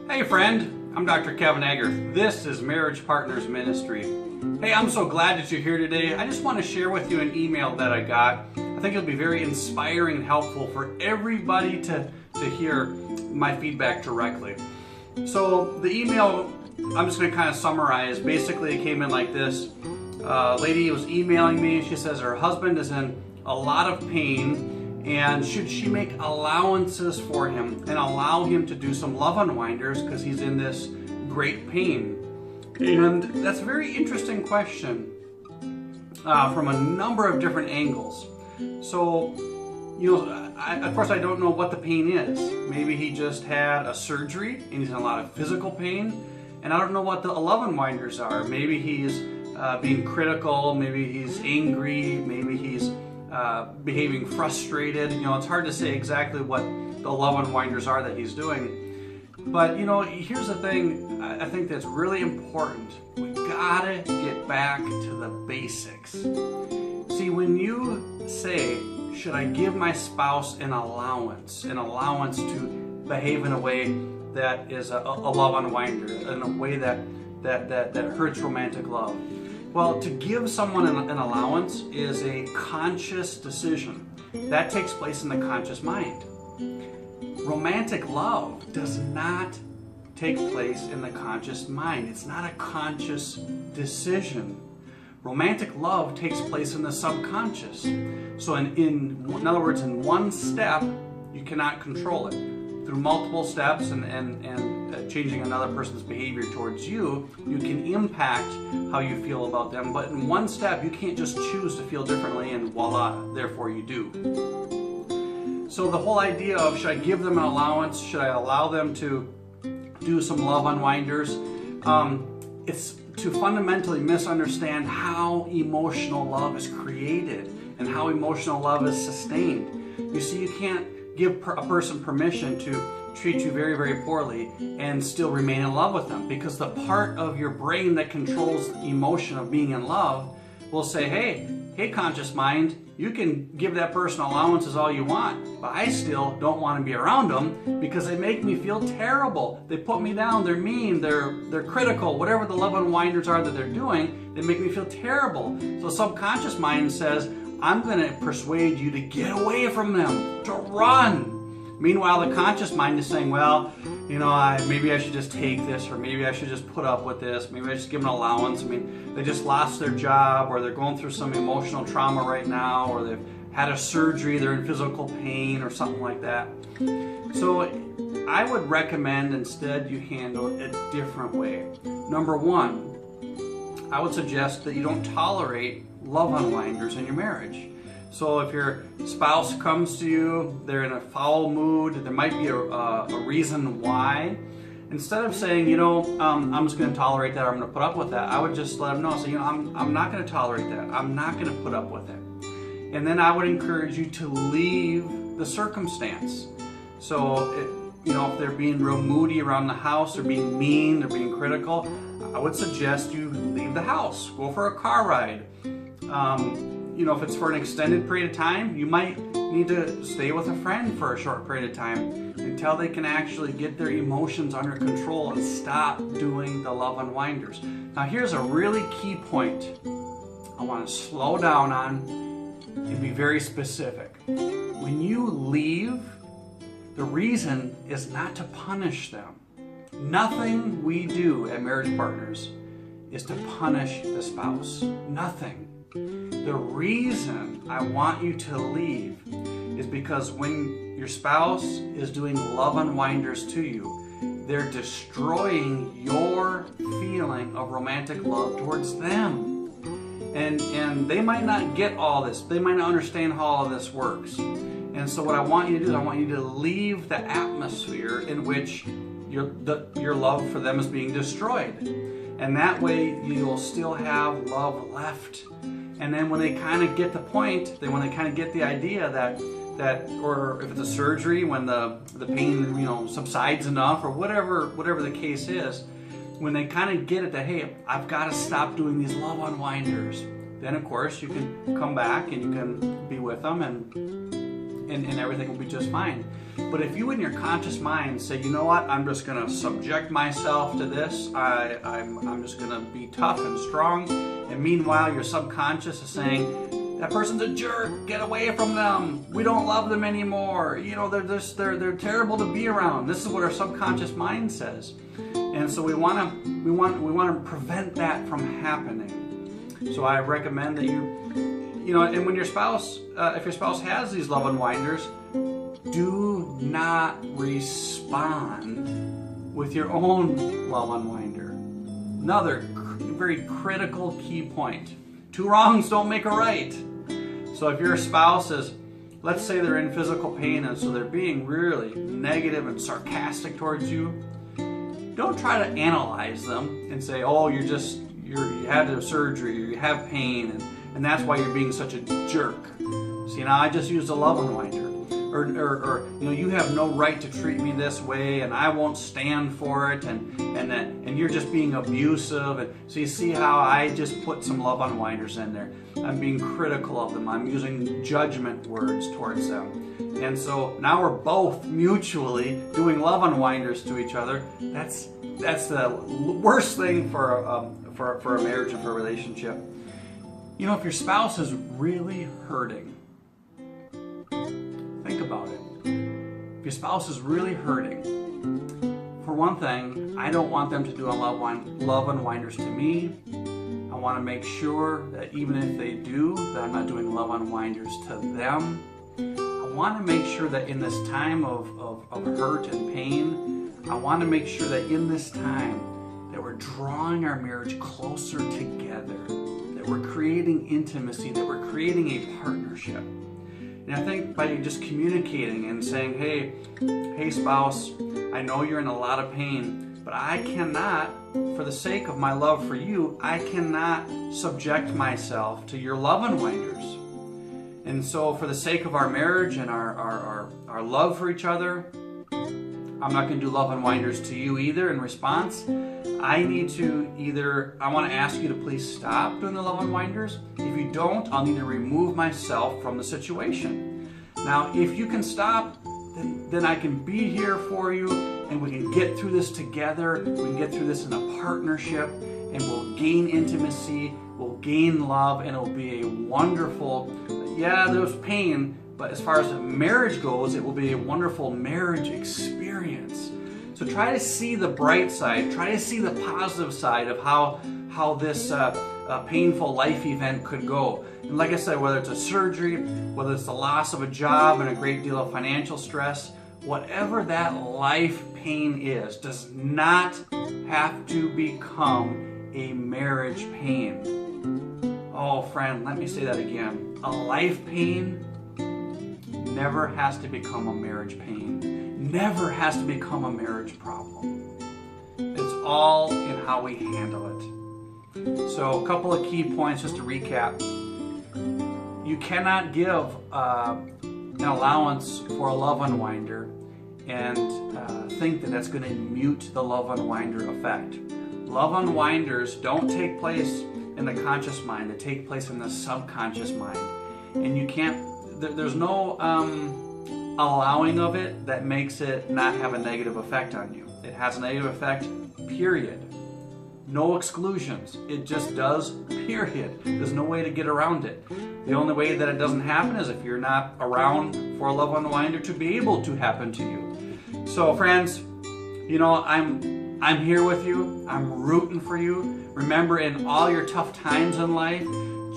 Hey friend, I'm Dr. Kevin Egger. This is Marriage Partners Ministry. Hey, I'm so glad that you're here today. I just want to share with you an email that I got. I think it'll be very inspiring and helpful for everybody to hear my feedback directly. So the email, I'm just going to kind of summarize. Basically, it came in like this. Lady was emailing me. She says her husband is in a lot of pain, and should she make allowances for him and allow him to do some love unwinders because he's in this great pain? And that's a very interesting question from a number of different angles. So, of course I don't know what the pain is. Maybe he just had a surgery and he's in a lot of physical pain, and I don't know what the love unwinders are. Maybe he's being critical, maybe he's angry, maybe he's behaving frustrated. It's hard to say exactly what the love unwinders are that he's doing. But here's the thing I think that's really important. We gotta get back to the basics. See, when you say, should I give my spouse an allowance to behave in a way that is a love unwinder, in a way that hurts romantic love? Well, to give someone an allowance is a conscious decision. That takes place in the conscious mind. Romantic love does not take place in the conscious mind. It's not a conscious decision. Romantic love takes place in the subconscious. So in other words, in one step, you cannot control it. Through multiple steps and changing another person's behavior towards you, you can impact how you feel about them. But in one step, you can't just choose to feel differently and voila, therefore you do. So the whole idea of, should I give them an allowance? Should I allow them to do some love unwinders? It's to fundamentally misunderstand how emotional love is created and how emotional love is sustained. You see, you can't give a person permission to treat you very, very poorly and still remain in love with them, because the part of your brain that controls the emotion of being in love will say, hey conscious mind, you can give that person allowances all you want, but I still don't want to be around them because they make me feel terrible. They put me down, they're mean, they're critical, whatever the love unwinders are that they're doing, they make me feel terrible. So subconscious mind says, I'm going to persuade you to get away from them, to run. Meanwhile, the conscious mind is saying, well, maybe I should just take this, or maybe I should just put up with this, maybe I just give them an allowance. They just lost their job, or they're going through some emotional trauma right now, or they've had a surgery, they're in physical pain, or something like that. So I would recommend instead you handle it a different way. Number one, I would suggest that you don't tolerate love unwinders in your marriage. So if your spouse comes to you, they're in a foul mood, there might be a reason why. Instead of saying, I'm just going to tolerate that, or I'm going to put up with that, I would just let them know. Say, I'm not going to tolerate that. I'm not going to put up with it. And then I would encourage you to leave the circumstance. So, if they're being real moody around the house, they're being mean, they're being critical, I would suggest you leave the house. Go for a car ride. If it's for an extended period of time, you might need to stay with a friend for a short period of time until they can actually get their emotions under control and stop doing the love unwinders. Now here's a really key point I want to slow down on and be very specific. When you leave, the reason is not to punish them. Nothing we do at Marriage Partners is to punish the spouse. Nothing. The reason I want you to leave is because when your spouse is doing love unwinders to you, they're destroying your feeling of romantic love towards them. And they might not get all this. They might not understand how all of this works. And so what I want you to do is I want you to leave the atmosphere in which your love for them is being destroyed. And that way you'll still have love left. And then when they kind of get the point, when they kind of get the idea that, or if it's a surgery, when the pain subsides enough, or whatever the case is, when they kind of get it that, hey, I've got to stop doing these love unwinders, then of course you can come back and you can be with them and everything will be just fine. But if you in your conscious mind say, you know what, I'm just going to subject myself to this, I'm just going to be tough and strong, and meanwhile your subconscious is saying, that person's a jerk, get away from them, we don't love them anymore, you know, they're terrible to be around. This is what our subconscious mind says. And so we want to prevent that from happening. So I recommend that you know, and when your spouse, if your spouse has these love unwinders, do not respond with your own love unwinder. Another very critical key point. 2 wrongs don't make a right. So if your spouse is, let's say they're in physical pain and so they're being really negative and sarcastic towards you, don't try to analyze them and say, oh, you had a surgery, or you have pain, and that's why you're being such a jerk. See, now I just used a love unwinder. Or you know, you have no right to treat me this way, and I won't stand for it, and you're just being abusive. And so you see how I just put some love unwinders in there. I'm being critical of them. I'm using judgment words towards them. And so now we're both mutually doing love unwinders to each other. That's the worst thing for a marriage and for a relationship. You know, if your spouse is really hurting, think about it. If your spouse is really hurting, for one thing, I don't want them to do love unwinders to me. I want to make sure that even if they do, that I'm not doing love unwinders to them. I want to make sure that in this time of hurt and pain, I want to make sure that in this time that we're drawing our marriage closer together, that we're creating intimacy, that we're creating a partnership. And I think by just communicating and saying, hey spouse, I know you're in a lot of pain, but I cannot, for the sake of my love for you, I cannot subject myself to your love unwinders. And so for the sake of our marriage and our love for each other, I'm not going to do love unwinders to you either in response. I want to ask you to please stop doing the love unwinders. If you don't, I'll need to remove myself from the situation. Now, if you can stop, then I can be here for you, and we can get through this together. We can get through this in a partnership, and we'll gain intimacy, we'll gain love, and it'll be a wonderful, yeah, there's pain, but as far as marriage goes, it will be a wonderful marriage experience. So try to see the bright side, try to see the positive side of how this painful life event could go. And like I said, whether it's a surgery, whether it's the loss of a job and a great deal of financial stress, whatever that life pain is, does not have to become a marriage pain. Oh, friend, let me say that again. A life pain never has to become a marriage pain. Never has to become a marriage problem. It's all in how we handle it. So a couple of key points just to recap. You cannot give an allowance for a love unwinder and think that that's going to mute the love unwinder effect. Love unwinders don't take place in the conscious mind. They take place in the subconscious mind. And you can't, there's no allowing of it that makes it not have a negative effect on you. It has a negative effect, period. No exclusions. It just does, period. There's no way to get around it. The only way that it doesn't happen is if you're not around for a love unwinder to be able to happen to you. So friends, you know, I'm here with you. I'm rooting for you. Remember, in all your tough times in life,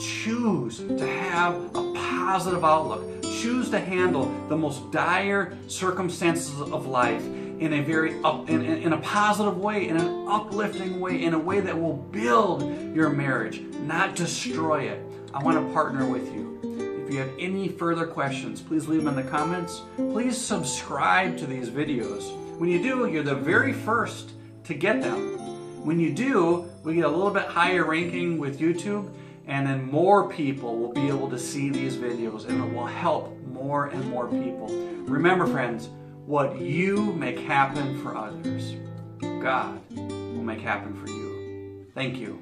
choose to have a positive outlook. Choose to handle the most dire circumstances of life in a very in a positive way, in an uplifting way, in a way that will build your marriage, not destroy it. I want to partner with you. If you have any further questions, please leave them in the comments. Please subscribe to these videos. When you do, you're the very first to get them. When you do, we get a little bit higher ranking with YouTube, and then more people will be able to see these videos, and it will help more and more people. Remember, friends, what you make happen for others, God will make happen for you. Thank you.